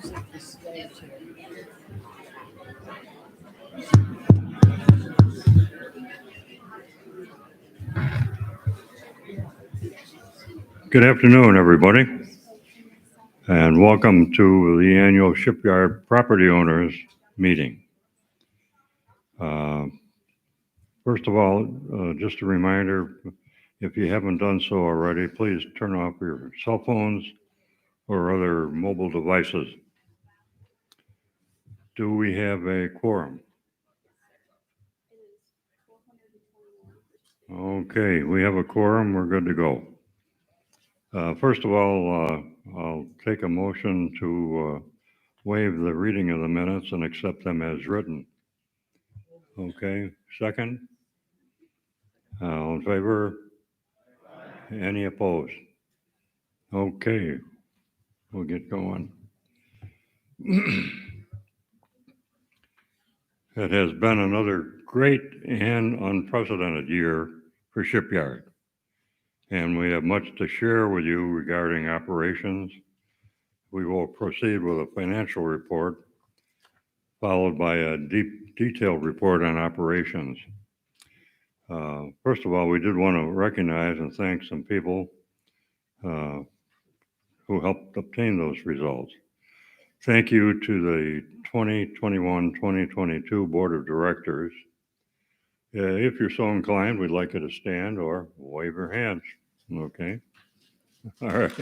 Good afternoon, everybody, and welcome to the annual Shipyard Property Owners Meeting. First of all, just a reminder, if you haven't done so already, please turn off your cell phones or other mobile devices. Do we have a quorum? Okay, we have a quorum. We're good to go. First of all, I'll take a motion to waive the reading of the minutes and accept them as written. Okay, second? All in favor? Any opposed? Okay, we'll get going. It has been another great and unprecedented year for Shipyard, and we have much to share with you regarding operations. We will proceed with a financial report, followed by a detailed report on operations. First of all, we did want to recognize and thank some people who helped obtain those results. Thank you to the 2021-2022 Board of Directors. If you're so inclined, we'd like you to stand or wave your hands. Okay. All right.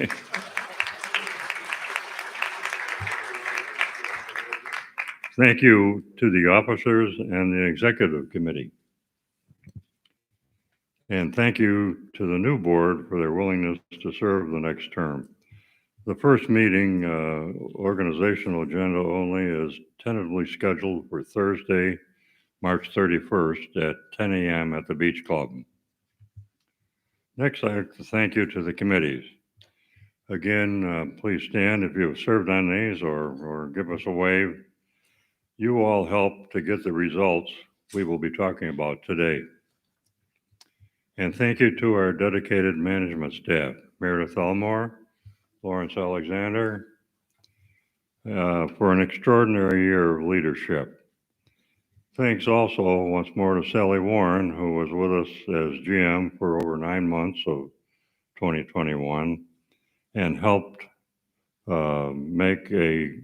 Thank you to the officers and the executive committee. And thank you to the new board for their willingness to serve the next term. The first meeting, organizational agenda only, is tentatively scheduled for Thursday, March 31st at 10 a.m. at the Beach Club. Next, I'd like to thank you to the committees. Again, please stand if you have served on these or give us a wave. You all help to get the results we will be talking about today. And thank you to our dedicated management staff, Meredith Elmore, Lawrence Alexander, for an extraordinary year of leadership. Thanks also once more to Sally Warren, who was with us as GM for over 9 months of 2021 and helped make a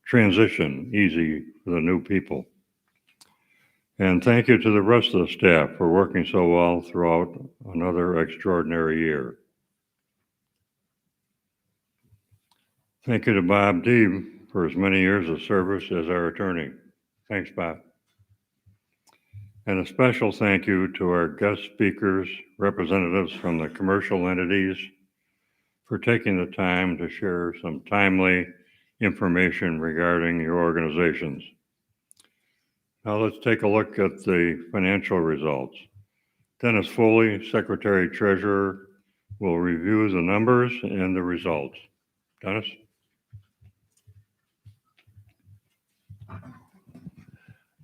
transition easy for the new people. And thank you to the rest of the staff for working so well throughout another extraordinary year. Thank you to Bob Deeb for his many years of service as our attorney. Thanks, Bob. And a special thank you to our guest speakers, representatives from the commercial entities, for taking the time to share some timely information regarding your organizations. Now let's take a look at the financial results. Dennis Foley, Secretary Treasurer, will review the numbers and the results. Dennis?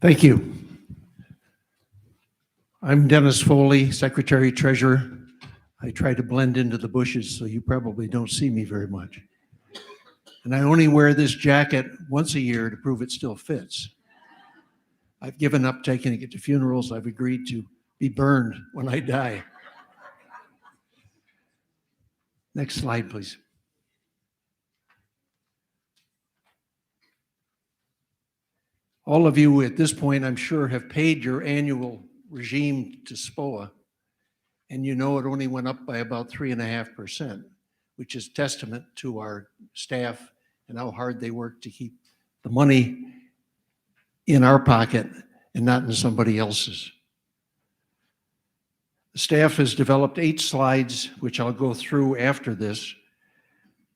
Thank you. I'm Dennis Foley, Secretary Treasurer. I try to blend into the bushes, so you probably don't see me very much. And I only wear this jacket once a year to prove it still fits. I've given up taking it to funerals. I've agreed to be burned when I die. Next slide, please. All of you at this point, I'm sure, have paid your annual regime to SPOA, and you know it only went up by about 3.5%, which is testament to our staff and how hard they work to keep the money in our pocket and not in somebody else's. The staff has developed 8 slides, which I'll go through after this,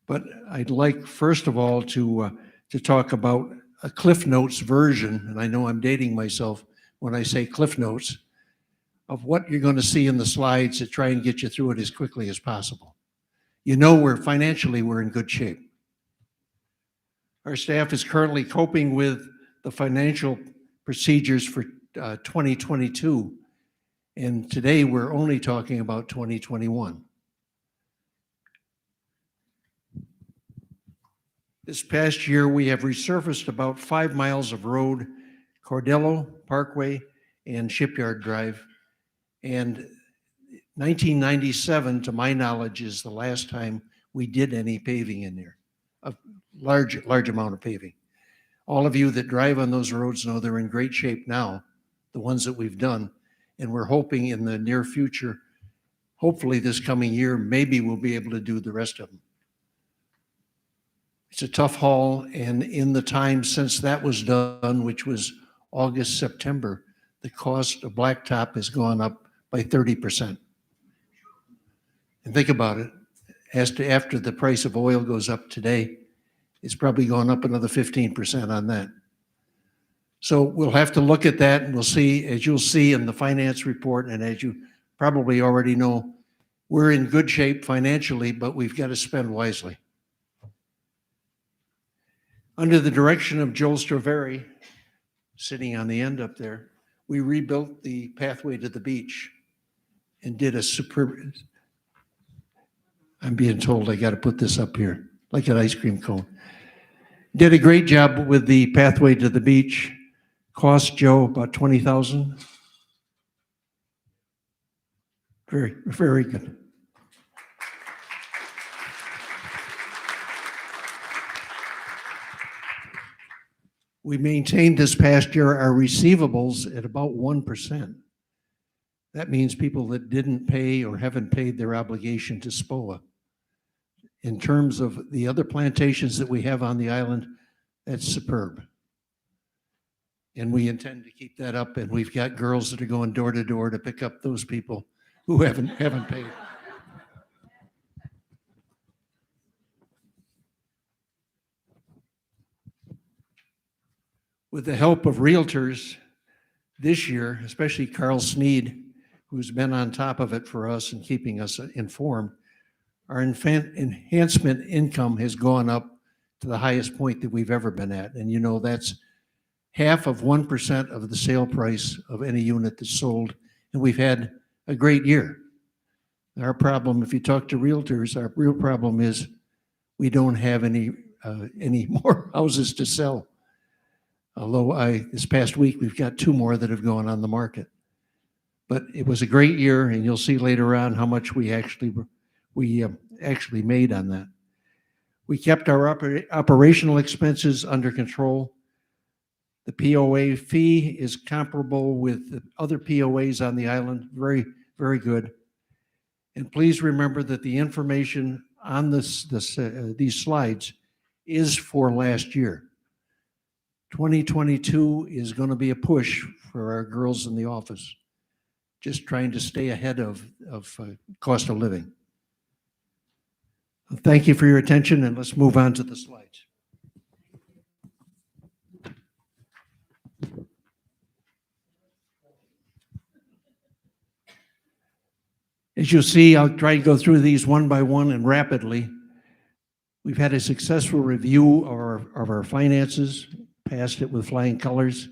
but I'd like, first of all, to talk about a Cliff Notes version, and I know I'm dating myself when I say Cliff Notes, of what you're going to see in the slides to try and get you through it as quickly as possible. You know, we're in good shape. Our staff is currently coping with the financial procedures for 2022, and today we're only talking about 2021. This past year, we have resurfaced about 5 miles of road, Cordello Parkway and Shipyard Drive. And 1997, to my knowledge, is the last time we did any paving in there, a large amount of paving. All of you that drive on those roads know they're in great shape now, the ones that we've done. And we're hoping in the near future, hopefully this coming year, maybe we'll be able to do the rest of them. It's a tough haul, and in the time since that was done, which was August, September, the cost of blacktop has gone up by 30%. And think about it, after the price of oil goes up today, it's probably going up another 15% on that. So we'll have to look at that, and we'll see, as you'll see in the finance report, and as you probably already know, we're in good shape financially, but we've got to spend wisely. Under the direction of Joel Straveri, sitting on the end up there, we rebuilt the pathway to the beach and did a superb, I'm being told I got to put this up here, like an ice cream cone. Did a great job with the pathway to the beach. Cost Joe about $20,000. Very, very good. We maintained this past year our receivables at about 1%. That means people that didn't pay or haven't paid their obligation to SPOA. In terms of the other plantations that we have on the island, that's superb. And we intend to keep that up, and we've got girls that are going door to door to pick up those people who haven't paid. With the help of realtors this year, especially Carl Sneed, who's been on top of it for us and keeping us informed, our enhancement income has gone up to the highest point that we've ever been at. And you know, that's half of 1% of the sale price of any unit that's sold. And we've had a great year. Our problem, if you talk to realtors, our real problem is we don't have any more houses to sell. Although this past week, we've got 2 more that have gone on the market. But it was a great year, and you'll see later on how much we actually made on that. We kept our operational expenses under control. The POA fee is comparable with the other POAs on the island. Very, very good. And please remember that the information on these slides is for last year. 2022 is going to be a push for our girls in the office, just trying to stay ahead of cost of living. Thank you for your attention, and let's move on to the slides. As you'll see, I'll try to go through these one by one and rapidly. We've had a successful review of our finances, passed it with flying colors.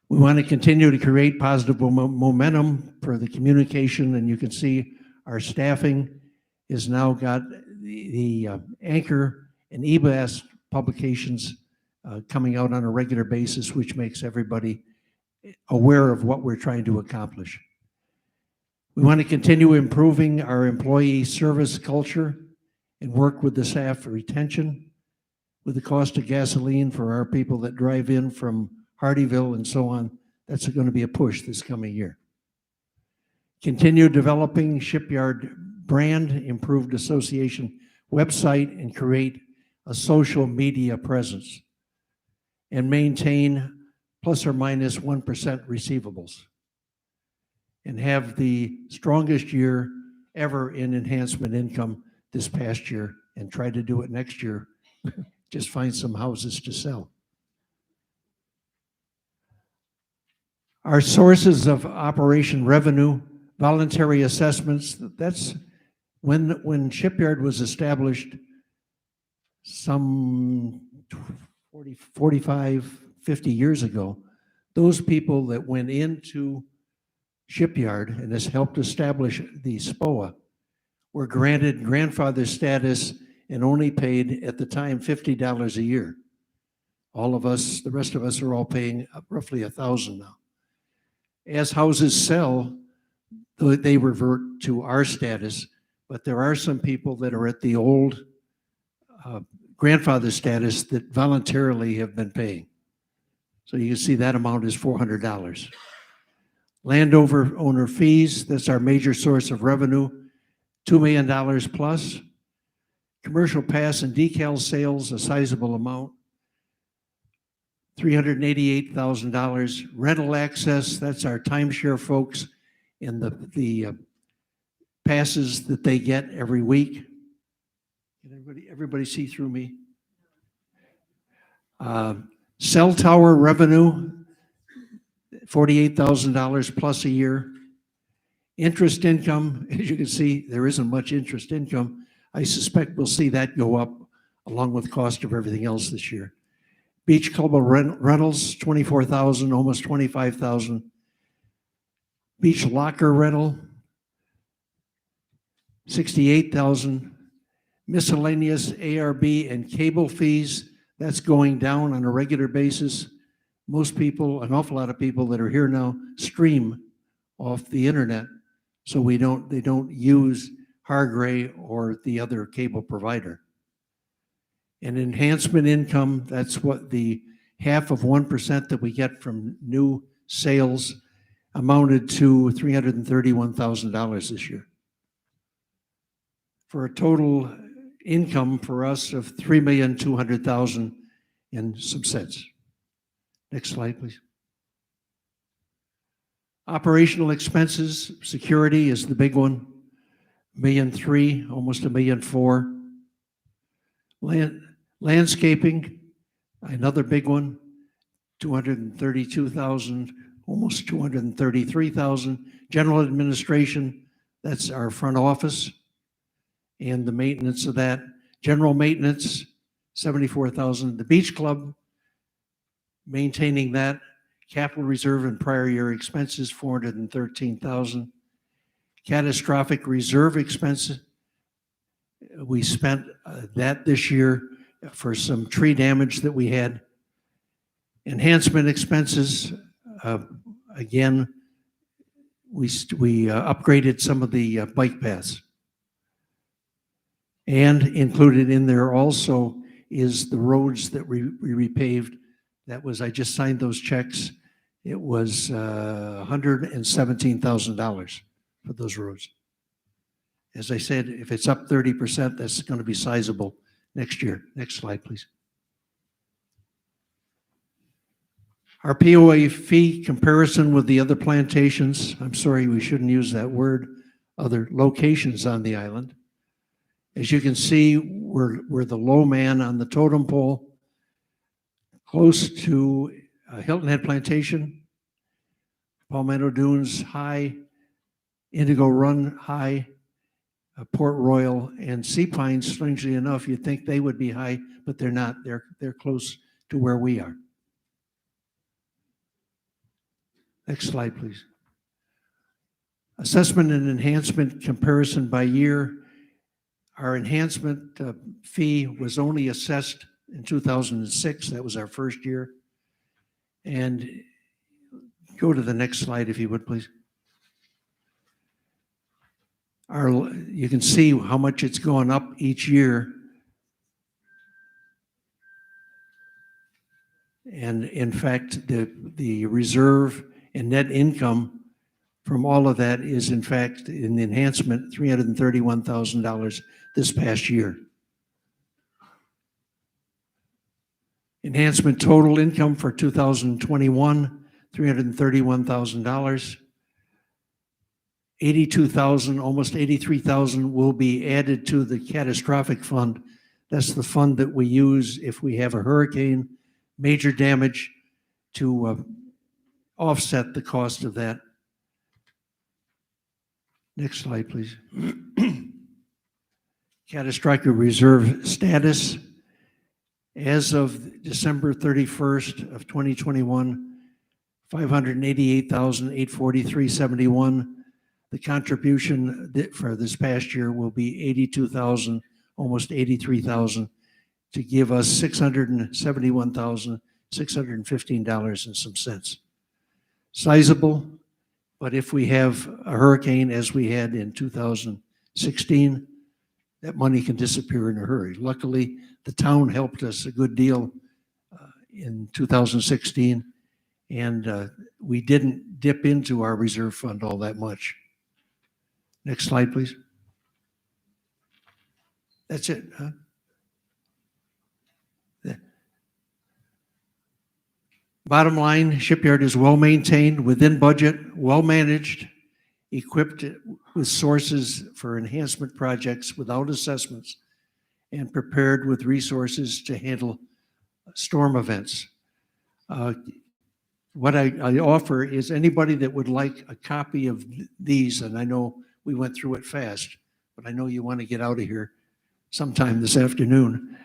We want to continue to create positive momentum for the communication, and you can see our staffing has now got the Anchor and EBAS publications coming out on a regular basis, which makes everybody aware of what we're trying to accomplish. We want to continue improving our employee service culture and work with the staff for retention. With the cost of gasoline for our people that drive in from Hardyville and so on, that's going to be a push this coming year. Continue developing Shipyard brand, improved association website, and create a social media presence. And maintain plus or minus 1% receivables. And have the strongest year ever in enhancement income this past year, and try to do it next year. Just find some houses to sell. Our sources of operation revenue, voluntary assessments, that's when Shipyard was established some 45, 50 years ago, those people that went into Shipyard and has helped establish the SPOA were granted grandfather status and only paid at the time $50 a year. All of us, the rest of us are all paying roughly $1,000 now. As houses sell, they revert to our status, but there are some people that are at the old grandfather status that voluntarily have been paying. So you can see that amount is $400. Landowner owner fees, that's our major source of revenue, $2 million plus. Commercial pass and decal sales, a sizable amount, $388,000. Rental access, that's our timeshare folks and the passes that they get every week. Can everybody see through me? Cell tower revenue, $48,000 plus a year. Interest income, as you can see, there isn't much interest income. I suspect we'll see that go up along with cost of everything else this year. Beach club rentals, $24,000, almost $25,000. Beach locker rental, $68,000. Miscellaneous ARB and cable fees, that's going down on a regular basis. Most people, an awful lot of people that are here now stream off the internet, so they don't use Hargray or the other cable provider. And enhancement income, that's what the 0.5% that we get from new sales amounted to $331,000 this year. For a total income for us of $3,200,000 and some cents. Next slide, please. Operational expenses, security is the big one, $1.3 million, almost $1.4 million. Landscaping, another big one, $232,000, almost $233,000. General administration, that's our front office and the maintenance of that. General maintenance, $74,000. The beach club, maintaining that. Capital reserve and prior year expenses, $413,000. Catastrophic reserve expenses, we spent that this year for some tree damage that we had. Enhancement expenses, again, we upgraded some of the bike paths. And included in there also is the roads that we repaved. That was, I just signed those checks. It was $117,000 for those roads. As I said, if it's up 30%, that's going to be sizable next year. Next slide, please. Our POA fee comparison with the other plantations, I'm sorry, we shouldn't use that word, other locations on the island. As you can see, we're the low man on the totem pole, close to Hilton Head Plantation, Palmetto Dunes high, Indigo Run high, Port Royal, and Sea Pines, strangely enough, you'd think they would be high, but they're not. They're close to where we are. Next slide, please. Assessment and enhancement comparison by year. Our enhancement fee was only assessed in 2006. That was our first year. And go to the next slide, if you would, please. You can see how much it's gone up each year. And in fact, the reserve and net income from all of that is, in fact, in the enhancement, $331,000 this past year. Enhancement total income for 2021, $331,000. $82,000, almost $83,000 will be added to the catastrophic fund. That's the fund that we use if we have a hurricane, major damage, to offset the cost of that. Next slide, please. Catastrophic reserve status. As of December 31st of 2021, $588,843.71. The contribution for this past year will be $82,000, almost 83,000 to give us $671,615 and some cents. Sizable, but if we have a hurricane as we had in 2016, that money can disappear in a hurry. Luckily, the town helped us a good deal in 2016, and we didn't dip into our reserve fund all that much. Next slide, please. That's it, huh? Bottom line, Shipyard is well-maintained, within budget, well-managed, equipped with sources for enhancement projects without assessments, and prepared with resources to handle storm events. What I offer is anybody that would like a copy of these, and I know we went through it fast, but I know you want to get out of here sometime this afternoon.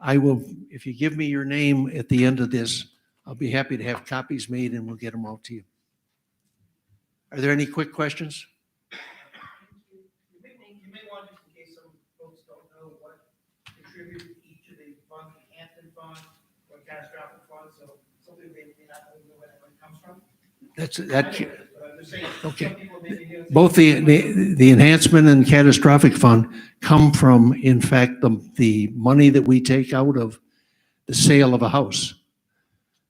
I will, if you give me your name at the end of this, I'll be happy to have copies made and we'll get them out to you. Are there any quick questions? You may want, just in case some folks don't know, what contributes to each of the funds, the Hampton Fund or catastrophic fund, so something they may not know where that money comes from. That's that. But I'm just saying, Okay. some people may be. Both the enhancement and catastrophic fund come from, in fact, the money that we take out of the sale of a house.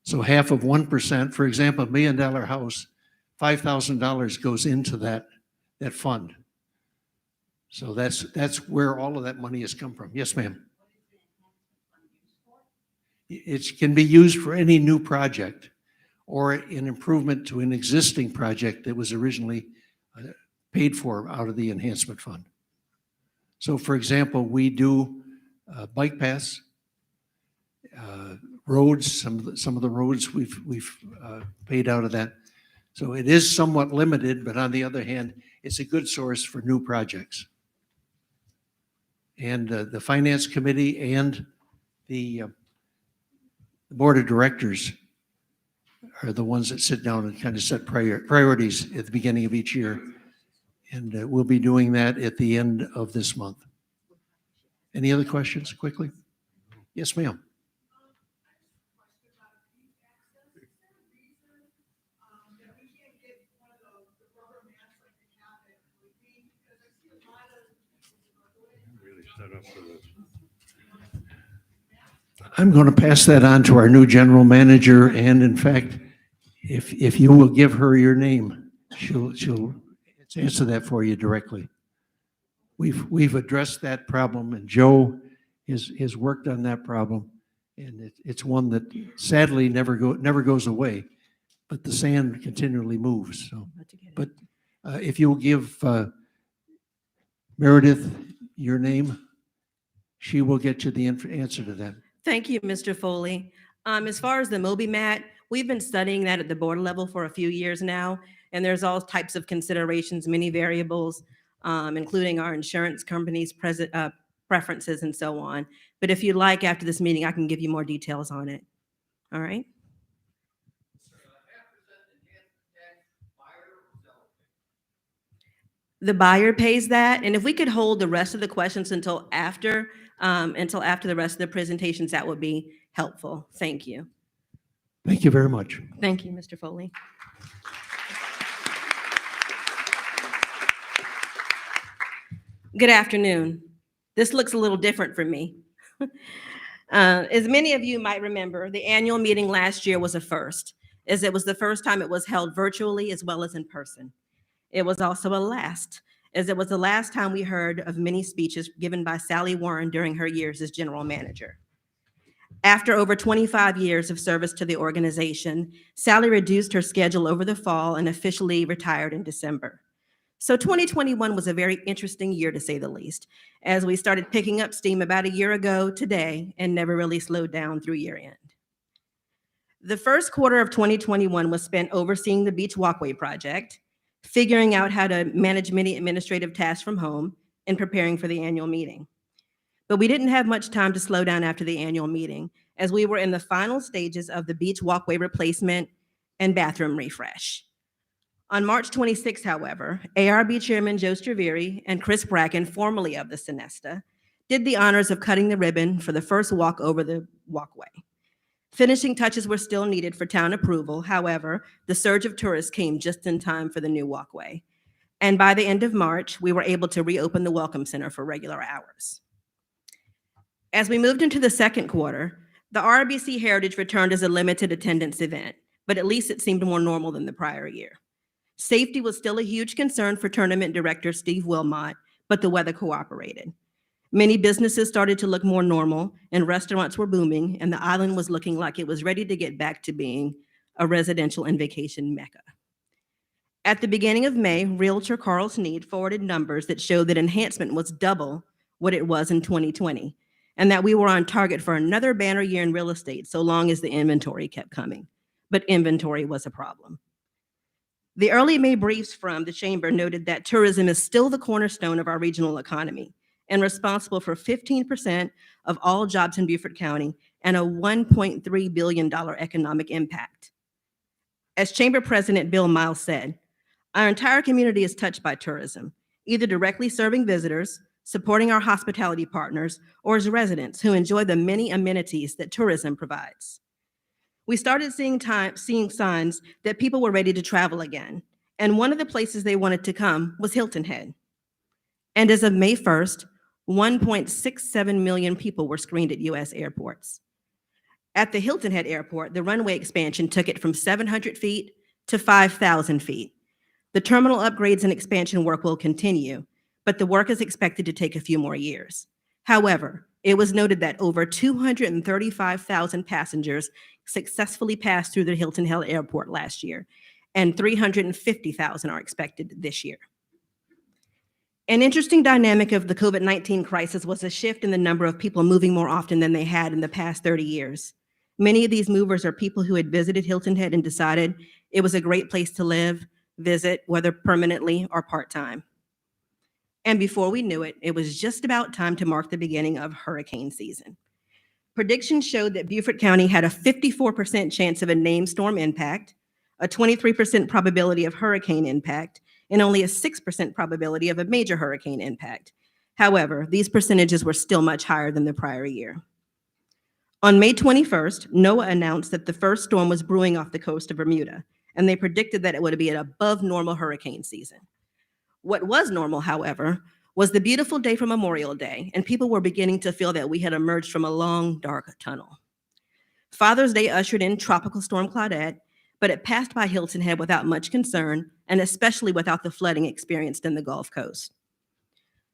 So half of 1%, for example, $1 million house, $5,000 goes into that fund. So that's where all of that money has come from. Yes, ma'am. It can be used for any new project or an improvement to an existing project that was originally paid for out of the enhancement fund. So for example, we do bike paths, roads, some of the roads we've paid out of that. So it is somewhat limited, but on the other hand, it's a good source for new projects. And the finance committee and the board of directors are the ones that sit down and kind of set priorities at the beginning of each year. And we'll be doing that at the end of this month. Any other questions quickly? Yes, ma'am. Really set up for this. I'm going to pass that on to our new general manager, and in fact, if you will give her your name, she'll answer that for you directly. We've addressed that problem, and Joe has worked on that problem, and it's one that sadly never goes away, but the sand continually moves. So, but if you'll give Meredith your name, she will get you the answer to that. Thank you, Mr. Foley. As far as the Moby mat, we've been studying that at the board level for a few years now, and there's all types of considerations, many variables, including our insurance company's preferences and so on. But if you'd like, after this meeting, I can give you more details on it. All right? The buyer pays that, and if we could hold the rest of the questions until after the rest of the presentations, that would be helpful. Thank you. Thank you very much. Thank you, Mr. Foley. Good afternoon. This looks a little different for me. As many of you might remember, the annual meeting last year was a first, as it was the first time it was held virtually as well as in person. It was also a last, as it was the last time we heard of many speeches given by Sally Warren during her years as general manager. After over 25 years of service to the organization, Sally reduced her schedule over the fall and officially retired in December. So 2021 was a very interesting year, to say the least, as we started picking up steam about a year ago today and never really slowed down through year end. The first quarter of 2021 was spent overseeing the beach walkway project, figuring out how to manage many administrative tasks from home, and preparing for the annual meeting. But we didn't have much time to slow down after the annual meeting, as we were in the final stages of the beach walkway replacement and bathroom refresh. On March 26, however, ARB Chairman Joe Straveri and Chris Bracken, formerly of the Sonesta, did the honors of cutting the ribbon for the first walk over the walkway. Finishing touches were still needed for town approval. However, the surge of tourists came just in time for the new walkway. And by the end of March, we were able to reopen the Welcome Center for regular hours. As we moved into the second quarter, the RBC Heritage returned as a limited attendance event, but at least it seemed more normal than the prior year. Safety was still a huge concern for tournament director Steve Wilmot, but the weather cooperated. Many businesses started to look more normal, and restaurants were booming, and the island was looking like it was ready to get back to being a residential and vacation mecca. At the beginning of May, Realtor Carl Sneed forwarded numbers that showed that enhancement was double what it was in 2020, and that we were on target for another banner year in real estate so long as the inventory kept coming. But inventory was a problem. The early May briefs from the Chamber noted that tourism is still the cornerstone of our regional economy and responsible for 15% of all jobs in Beaufort County and a $1.3 billion economic impact. As Chamber President Bill Miles said, our entire community is touched by tourism, either directly serving visitors, supporting our hospitality partners, or as residents who enjoy the many amenities that tourism provides. We started seeing signs that people were ready to travel again, and one of the places they wanted to come was Hilton Head. And as of May 1st, 1.67 million people were screened at U.S. airports. At the Hilton Head Airport, the runway expansion took it from 700 feet to 5,000 feet. The terminal upgrades and expansion work will continue, but the work is expected to take a few more years. However, it was noted that over 235,000 passengers successfully passed through the Hilton Head Airport last year, and 350,000 are expected this year. An interesting dynamic of the COVID-19 crisis was a shift in the number of people moving more often than they had in the past 30 years. Many of these movers are people who had visited Hilton Head and decided it was a great place to live, visit, whether permanently or part-time. And before we knew it, it was just about time to mark the beginning of hurricane season. Predictions showed that Beaufort County had a 54% chance of a named storm impact, a 23% probability of hurricane impact, and only a 6% probability of a major hurricane impact. However, these percentages were still much higher than the prior year. On May 21st, NOAA announced that the first storm was brewing off the coast of Bermuda, and they predicted that it would be an above normal hurricane season. What was normal, however, was the beautiful day for Memorial Day, and people were beginning to feel that we had emerged from a long, dark tunnel. Father's Day ushered in Tropical Storm Claudette, but it passed by Hilton Head without much concern, and especially without the flooding experienced in the Gulf Coast.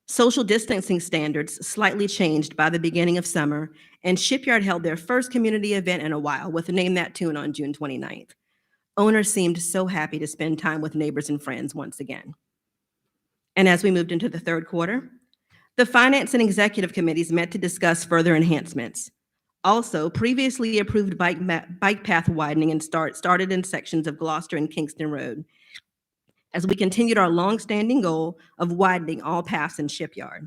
Social distancing standards slightly changed by the beginning of summer, and Shipyard held their first community event in a while with Name That Tune on June 29th. Owners seemed so happy to spend time with neighbors and friends once again. And as we moved into the third quarter, the Finance and Executive Committees met to discuss further enhancements. Also, previously approved bike path widening and started in sections of Gloucester and Kingston Road, as we continued our longstanding goal of widening all paths in Shipyard.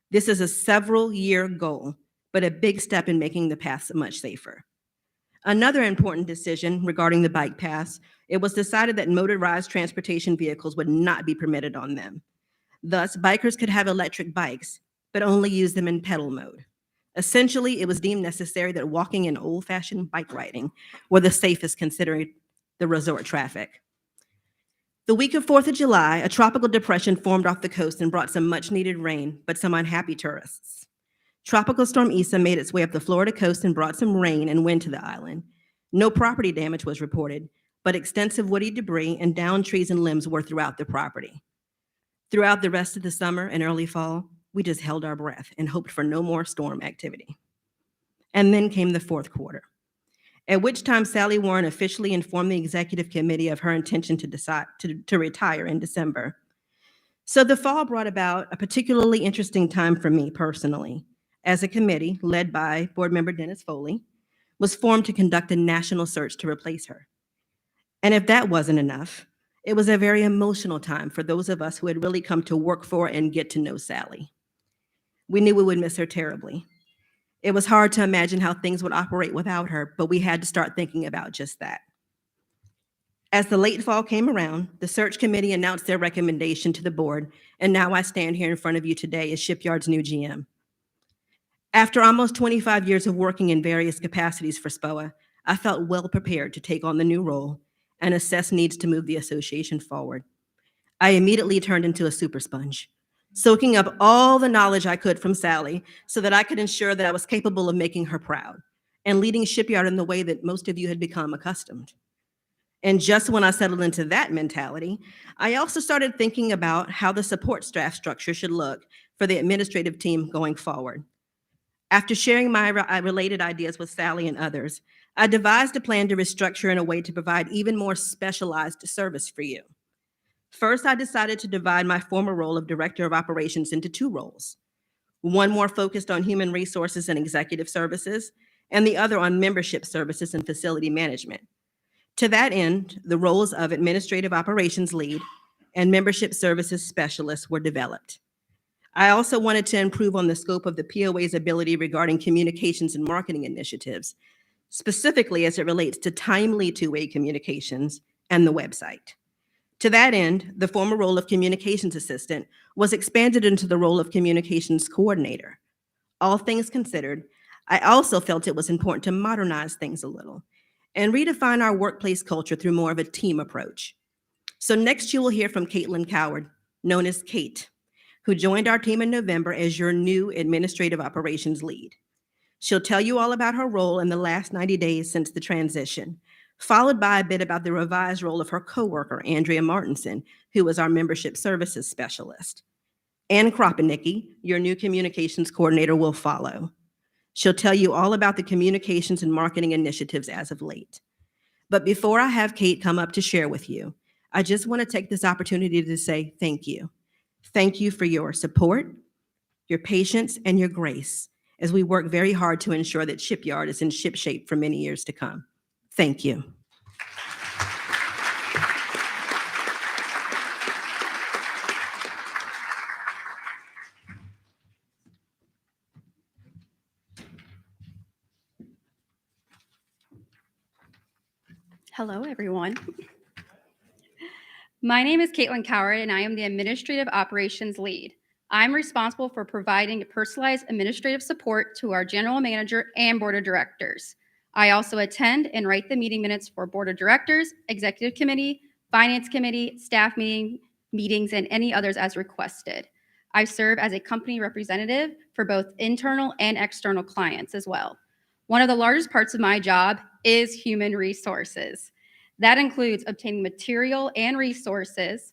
This is a several-year goal, but a big step in making the paths much safer. Another important decision regarding the bike paths, it was decided that motorized transportation vehicles would not be permitted on them. Thus, bikers could have electric bikes, but only use them in pedal mode. Essentially, it was deemed necessary that walking and old-fashioned bike riding were the safest considering the resort traffic. The week of 4th of July, a tropical depression formed off the coast and brought some much-needed rain, but some unhappy tourists. Tropical Storm Isa made its way up the Florida coast and brought some rain and wind to the island. No property damage was reported, but extensive woody debris and downed trees and limbs were throughout the property. Throughout the rest of the summer and early fall, we just held our breath and hoped for no more storm activity. And then came the fourth quarter, at which time Sally Warren officially informed the executive committee of her intention to retire in December. So the fall brought about a particularly interesting time for me personally, as a committee led by board member Dennis Foley was formed to conduct a national search to replace her. And if that wasn't enough, it was a very emotional time for those of us who had really come to work for and get to know Sally. We knew we would miss her terribly. It was hard to imagine how things would operate without her, but we had to start thinking about just that. As the late fall came around, the search committee announced their recommendation to the board, and now I stand here in front of you today as Shipyard's new GM. After almost 25 years of working in various capacities for SPOA, I felt well prepared to take on the new role and assess needs to move the association forward. I immediately turned into a super sponge, soaking up all the knowledge I could from Sally so that I could ensure that I was capable of making her proud and leading Shipyard in the way that most of you had become accustomed. And just when I settled into that mentality, I also started thinking about how the support staff structure should look for the administrative team going forward. After sharing my related ideas with Sally and others, I devised a plan to restructure in a way to provide even more specialized service for you. First, I decided to divide my former role of Director of Operations into two roles, one more focused on human resources and executive services, and the other on membership services and facility management. To that end, the roles of Administrative Operations Lead and Membership Services Specialist were developed. I also wanted to improve on the scope of the POA's ability regarding communications and marketing initiatives, specifically as it relates to timely two-way communications and the website. To that end, the former role of Communications Assistant was expanded into the role of Communications Coordinator. All things considered, I also felt it was important to modernize things a little and redefine our workplace culture through more of a team approach. So next you will hear from Caitlin Coward, known as Kate, who joined our team in November as your new Administrative Operations Lead. She'll tell you all about her role in the last 90 days since the transition, followed by a bit about the revised role of her coworker, Andrea Martinson, who is our Membership Services Specialist. Ann Kropenicki, your new Communications Coordinator, will follow. She'll tell you all about the communications and marketing initiatives as of late. But before I have Kate come up to share with you, I just want to take this opportunity to say thank you. Thank you for your support, your patience, and your grace as we work very hard to ensure that Shipyard is in shipshape for many years to come. Thank you. Hello, everyone. My name is Caitlin Coward, and I am the Administrative Operations Lead. I'm responsible for providing personalized administrative support to our General Manager and Board of Directors. I also attend and write the meeting minutes for Board of Directors, Executive Committee, Finance Committee, staff meetings, and any others as requested. I serve as a company representative for both internal and external clients as well. One of the largest parts of my job is human resources. That includes obtaining material and resources,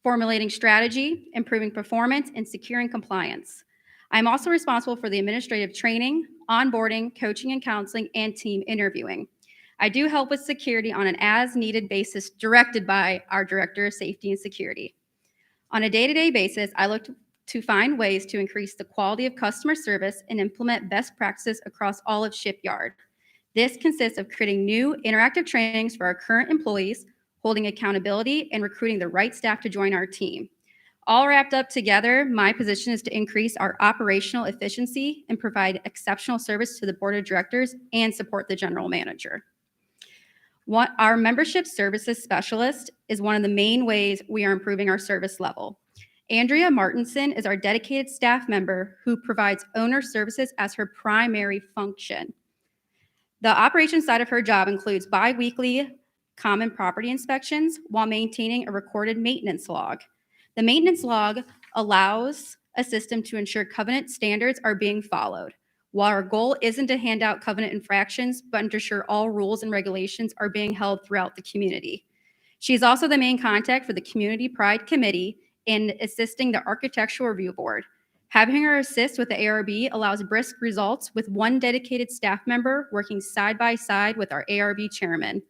formulating strategy, improving performance, and securing compliance. I'm also responsible for the administrative training, onboarding, coaching and counseling, and team interviewing. I do help with security on an as-needed basis directed by our Director of Safety and Security. On a day-to-day basis, I look to find ways to increase the quality of customer service and implement best practices across all of Shipyard. This consists of creating new interactive trainings for our current employees, holding accountability, and recruiting the right staff to join our team. All wrapped up together, my position is to increase our operational efficiency and provide exceptional service to the Board of Directors and support the General Manager. Our Membership Services Specialist is one of the main ways we are improving our service level. Andrea Martinson is our dedicated staff member who provides owner services as her primary function. The operations side of her job includes bi-weekly common property inspections while maintaining a recorded maintenance log. The maintenance log allows a system to ensure covenant standards are being followed. While our goal isn't to hand out covenant infractions, but to ensure all rules and regulations are being held throughout the community. She is also the main contact for the Community Pride Committee in assisting the Architectural Review Board. Having her assist with the ARB allows brisk results with one dedicated staff member working side by side with our ARB chairman.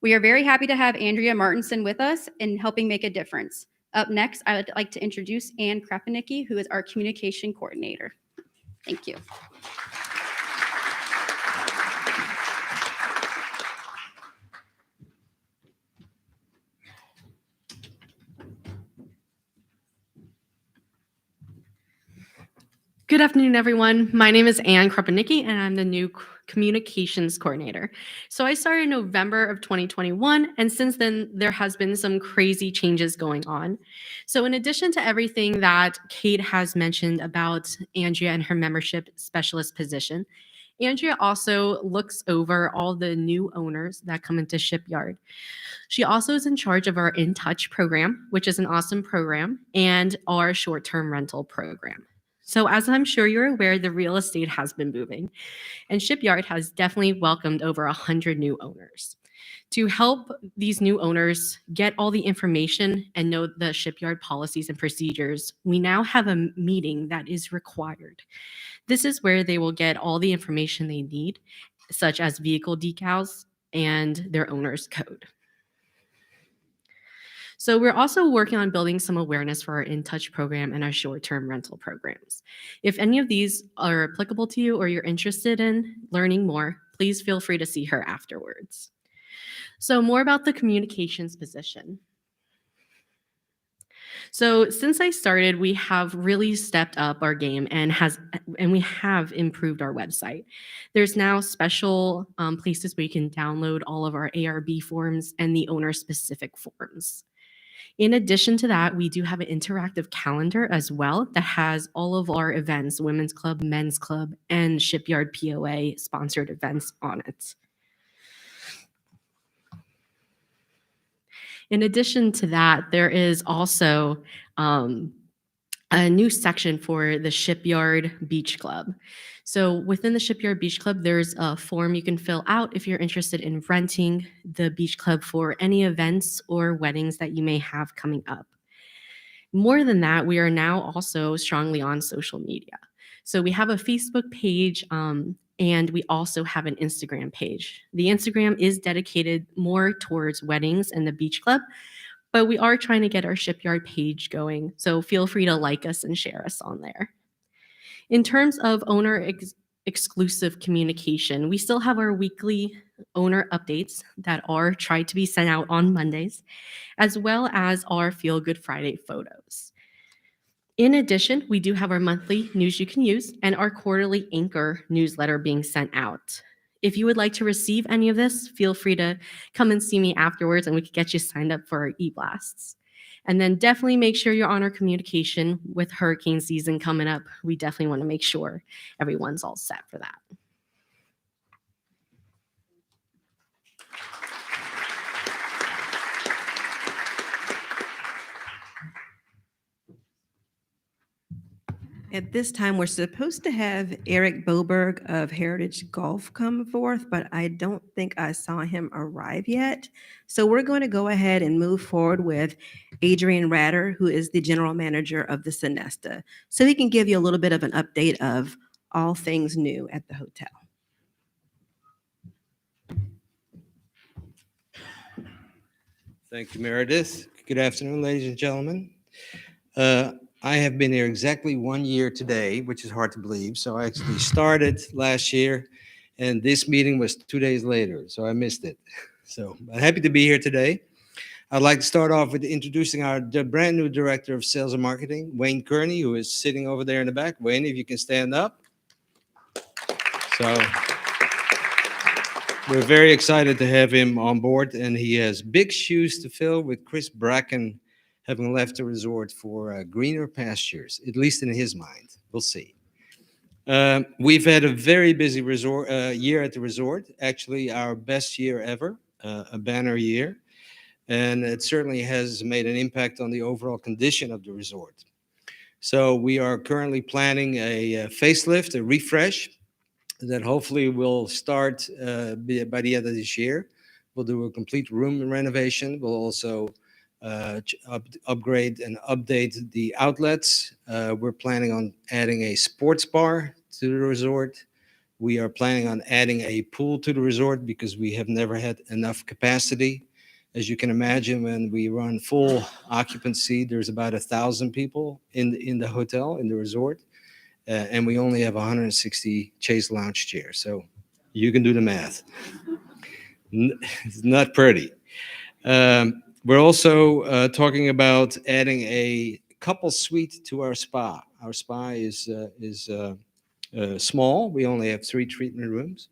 We are very happy to have Andrea Martinson with us in helping make a difference. Up next, I would like to introduce Ann Kropenicki, who is our communication coordinator. Thank you. Good afternoon, everyone. My name is Ann Krepenicki, and I'm the new communications coordinator. So I started in November of 2021, and since then, there has been some crazy changes going on. So in addition to everything that Kate has mentioned about Andrea and her membership specialist position, Andrea also looks over all the new owners that come into Shipyard. She also is in charge of our In Touch program, which is an awesome program, and our short-term rental program. So as I'm sure you're aware, the real estate has been booming, and Shipyard has definitely welcomed over 100 new owners. To help these new owners get all the information and know the Shipyard policies and procedures, we now have a meeting that is required. This is where they will get all the information they need, such as vehicle decals and their owner's code. So we're also working on building some awareness for our In Touch program and our short-term rental programs. If any of these are applicable to you or you're interested in learning more, please feel free to see her afterwards. So more about the communications position. So since I started, we have really stepped up our game and we have improved our website. There's now special places where you can download all of our ARB forms and the owner-specific forms. In addition to that, we do have an interactive calendar as well that has all of our events, Women's Club, Men's Club, and Shipyard POA sponsored events on it. In addition to that, there is also a new section for the Shipyard Beach Club. So within the Shipyard Beach Club, there's a form you can fill out if you're interested in renting the beach club for any events or weddings that you may have coming up. More than that, we are now also strongly on social media. So we have a Facebook page and we also have an Instagram page. The Instagram is dedicated more towards weddings and the beach club, but we are trying to get our Shipyard page going. So feel free to like us and share us on there. In terms of owner exclusive communication, we still have our weekly owner updates that are tried to be sent out on Mondays, as well as our Feel Good Friday photos. In addition, we do have our monthly news you can use and our quarterly Anchor newsletter being sent out. If you would like to receive any of this, feel free to come and see me afterwards and we can get you signed up for our e-blasts. And then definitely make sure you're on our communication with hurricane season coming up. We definitely want to make sure everyone's all set for that. At this time, we're supposed to have Eric Boberg of Heritage Golf come forth, but I don't think I saw him arrive yet. So we're going to go ahead and move forward with Adrian Ratter, who is the general manager of the Sonesta. So he can give you a little bit of an update of all things new at the hotel. Thank you, Meredith. Good afternoon, ladies and gentlemen. I have been here exactly 1 year today, which is hard to believe. So I actually started last year, and this meeting was 2 days later, so I missed it. So I'm happy to be here today. I'd like to start off with introducing the brand new director of sales and marketing, Wayne Kearney, who is sitting over there in the back. Wayne, if you can stand up. So we're very excited to have him on board, and he has big shoes to fill with Chris Bracken having left the resort for greener pastures, at least in his mind. We'll see. We've had a very busy year at the resort, actually our best year ever, a banner year, and it certainly has made an impact on the overall condition of the resort. So we are currently planning a facelift, a refresh, that hopefully will start by the end of this year. We'll do a complete room renovation. We'll also upgrade and update the outlets. We're planning on adding a sports bar to the resort. We are planning on adding a pool to the resort because we have never had enough capacity. As you can imagine, when we run full occupancy, there's about 1,000 people in the hotel, in the resort, and we only have 160 Chase Lounge chairs. So you can do the math. It's not pretty. We're also talking about adding a couple suite to our spa. Our spa is small. We only have 3 treatment rooms,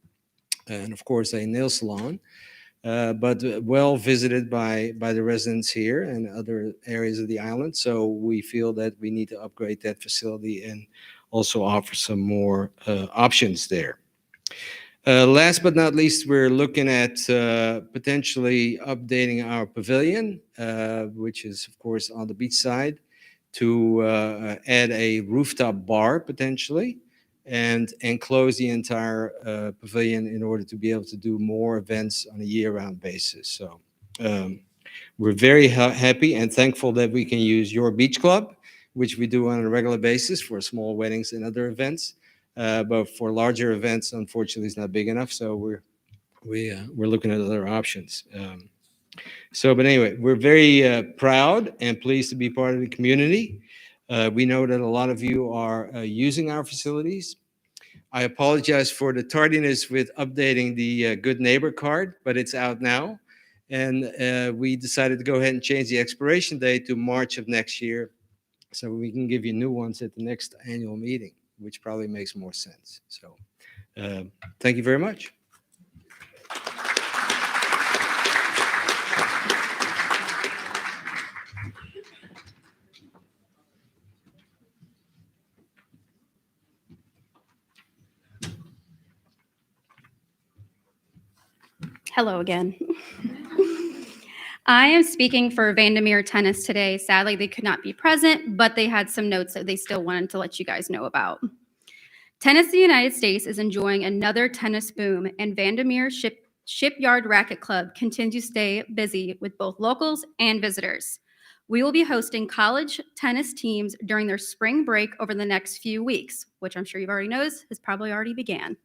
and of course a nail salon. But well visited by the residents here and other areas of the island. So we feel that we need to upgrade that facility and also offer some more options there. Last but not least, we're looking at potentially updating our pavilion, which is of course on the beach side, to add a rooftop bar potentially, and enclose the entire pavilion in order to be able to do more events on a year-round basis. So we're very happy and thankful that we can use your beach club, which we do on a regular basis for small weddings and other events. But for larger events, unfortunately, it's not big enough. So we're looking at other options. But anyway, we're very proud and pleased to be part of the community. We know that a lot of you are using our facilities. I apologize for the tardiness with updating the Good Neighbor card, but it's out now. And we decided to go ahead and change the expiration date to March of next year, so we can give you new ones at the next annual meeting, which probably makes more sense. So thank you very much. Hello again. I am speaking for Vandermeer Tennis today. Sadly, they could not be present, but they had some notes that they still wanted to let you guys know about. Tennis in the United States is enjoying another tennis boom, and Vandermeer Shipyard Racket Club continues to stay busy with both locals and visitors. We will be hosting college tennis teams during their spring break over the next few weeks, which I'm sure you've already noticed has probably already began.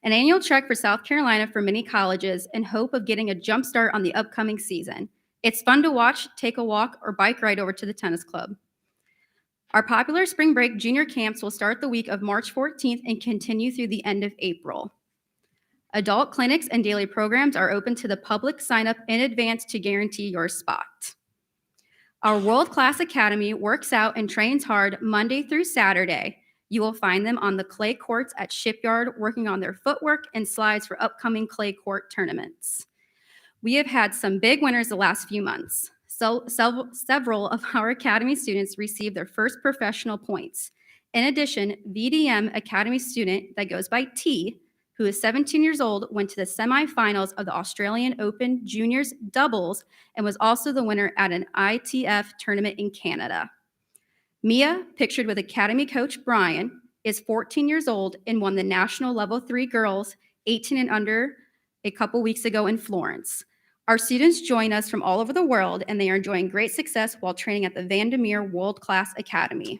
An annual trek for South Carolina for many colleges in hope of getting a jump start on the upcoming season. It's fun to watch, take a walk, or bike ride over to the tennis club. Our popular spring break junior camps will start the week of March 14th and continue through the end of April. Adult clinics and daily programs are open to the public. Sign up in advance to guarantee your spot. Our world-class academy works out and trains hard Monday through Saturday. You will find them on the clay courts at Shipyard working on their footwork and slides for upcoming clay court tournaments. We have had some big winners the last few months. So several of our academy students received their first professional points. In addition, VDM Academy student that goes by T, who is 17 years old, went to the semifinals of the Australian Open Juniors doubles and was also the winner at an ITF tournament in Canada. Mia, pictured with Academy coach Brian, is 14 years old and won the national level 3 girls 18 and under a couple weeks ago in Florence. Our students join us from all over the world, and they are enjoying great success while training at the Vandermeer World Class Academy.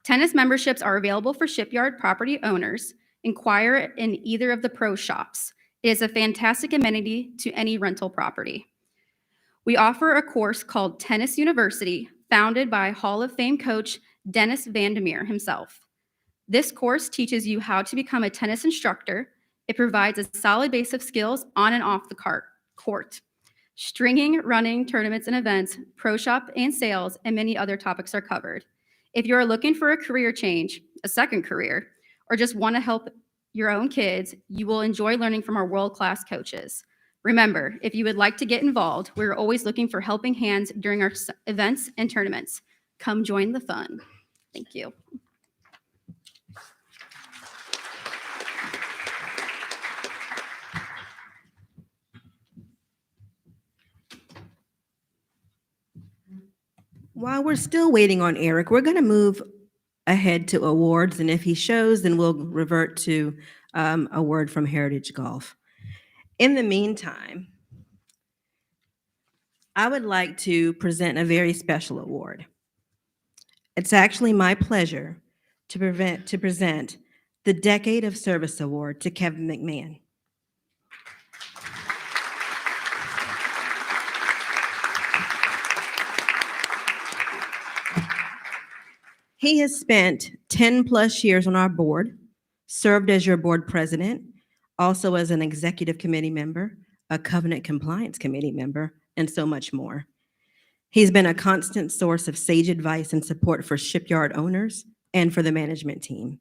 Tennis memberships are available for Shipyard property owners. Inquire in either of the pro shops. It is a fantastic amenity to any rental property. We offer a course called Tennis University, founded by Hall of Fame coach Dennis Vandermeer himself. This course teaches you how to become a tennis instructor. It provides a solid base of skills on and off the court. Stringing, running, tournaments and events, pro shop and sales, and many other topics are covered. If you are looking for a career change, a second career, or just want to help your own kids, you will enjoy learning from our world-class coaches. Remember, if you would like to get involved, we're always looking for helping hands during our events and tournaments. Come join the fun. Thank you. While we're still waiting on Eric, we're going to move ahead to awards, and if he shows, then we'll revert to a word from Heritage Golf. In the meantime, I would like to present a very special award. It's actually my pleasure to present the Decade of Service Award to Kevin McMahon. He has spent 10 plus years on our board, served as your board president, also as an executive committee member, a covenant compliance committee member, and so much more. He's been a constant source of sage advice and support for shipyard owners and for the management team.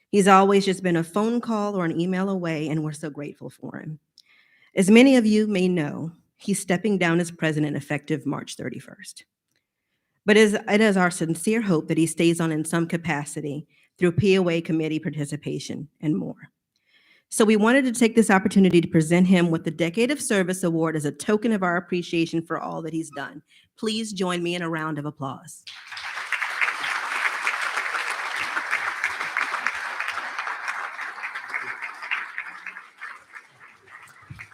He's always just been a phone call or an email away, and we're so grateful for him. As many of you may know, he's stepping down as president effective March 31st. But it is our sincere hope that he stays on in some capacity through POA committee participation and more. So we wanted to take this opportunity to present him with the Decade of Service Award as a token of our appreciation for all that he's done. Please join me in a round of applause.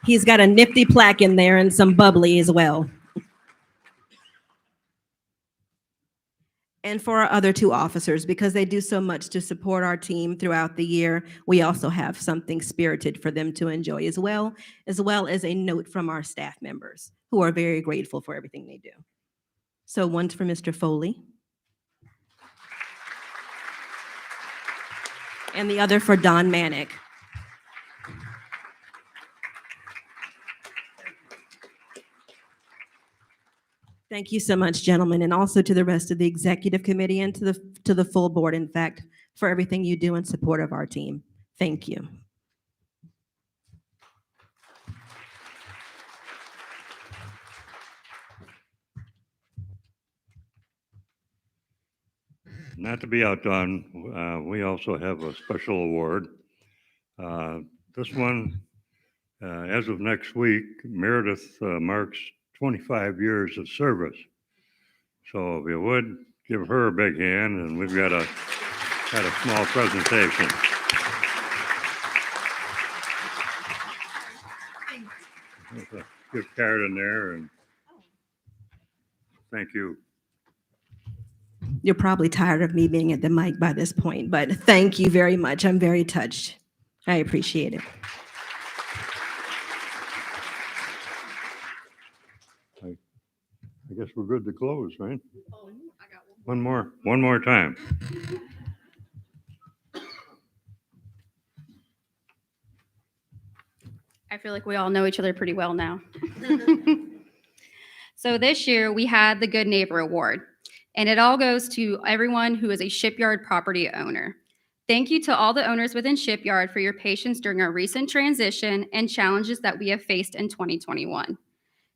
He's got a nifty plaque in there and some bubbly as well. And for our other two officers, because they do so much to support our team throughout the year, we also have something spirited for them to enjoy as well as a note from our staff members who are very grateful for everything they do. So one's for Mr. Foley, and the other for Don Manick. Thank you so much, gentlemen, and also to the rest of the executive committee and to the full board, in fact, for everything you do in support of our team. Thank you. Not to be outdone, we also have a special award. This one, as of next week, Meredith marks 25 years of service. So if you would, give her a big hand, and we've got a small presentation. There's a gift card in there, and thank you. You're probably tired of me being at the mic by this point, but thank you very much. I'm very touched. I appreciate it. I guess we're good to close, right? One more time. I feel like we all know each other pretty well now. So this year we had the Good Neighbor Award, and it all goes to everyone who is a shipyard property owner. Thank you to all the owners within Shipyard for your patience during our recent transition and challenges that we have faced in 2021.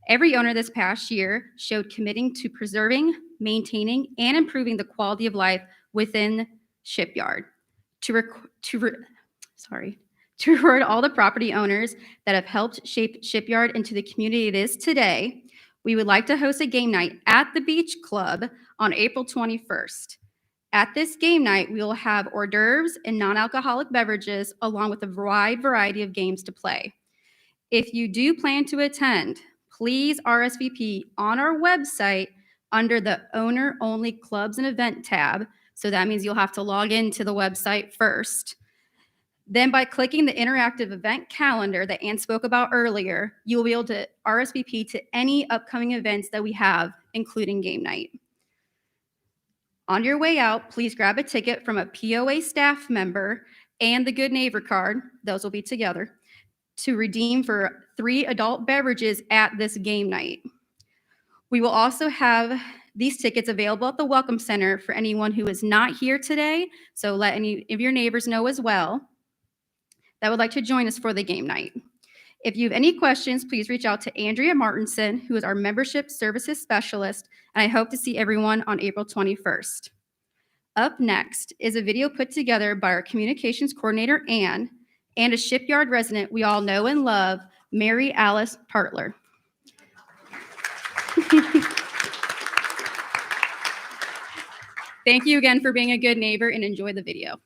Every owner this past year showed committing to preserving, maintaining, and improving the quality of life within Shipyard. To reward all the property owners that have helped shape Shipyard into the community it is today, we would like to host a game night at the Beach Club on April 21st. At this game night, we will have hors d'oeuvres and non-alcoholic beverages, along with a wide variety of games to play. If you do plan to attend, please RSVP on our website under the Owner Only Clubs and Event tab. So that means you'll have to log into the website first. Then by clicking the interactive event calendar that Ann spoke about earlier, you'll be able to RSVP to any upcoming events that we have, including game night. On your way out, please grab a ticket from a POA staff member and the Good Neighbor card, those will be together, to redeem for 3 adult beverages at this game night. We will also have these tickets available at the Welcome Center for anyone who is not here today, so let any of your neighbors know as well that would like to join us for the game night. If you have any questions, please reach out to Andrea Martinson, who is our Membership Services Specialist, and I hope to see everyone on April 21st. Up next is a video put together by our Communications Coordinator, Ann, and a Shipyard resident we all know and love, Mary Alice Partler. Thank you again for being a good neighbor, and enjoy the video.